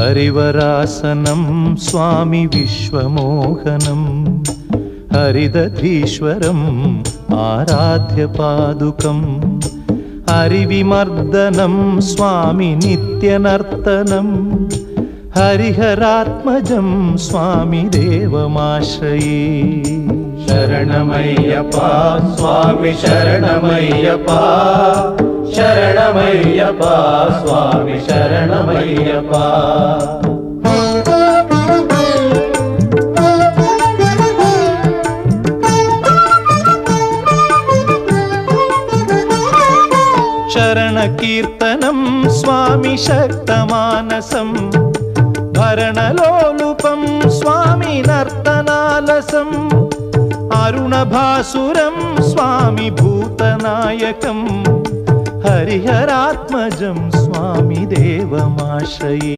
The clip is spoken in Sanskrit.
हरिवरासनं स्वामी विश्वमोहनं हरिदधीश्वरम् आराध्य पादुकम् हरिविमर्दनं स्वामी नित्यनर्तनं हरिहरात्मजं स्वामी देवमाश्रये। शरणमय्यप्पा स्वामी शरणमय्यप्पा शरणमय्यप्पा स्वामी शरणमय्यप्पा। शरणकीर्तनं स्वामी शक्तमानसं भरणलोलुपं स्वामी नर्तनालसम् अरुणभासुरं स्वामी भूतनायकं हरिहरात्मजं स्वामी देवमाश्रये।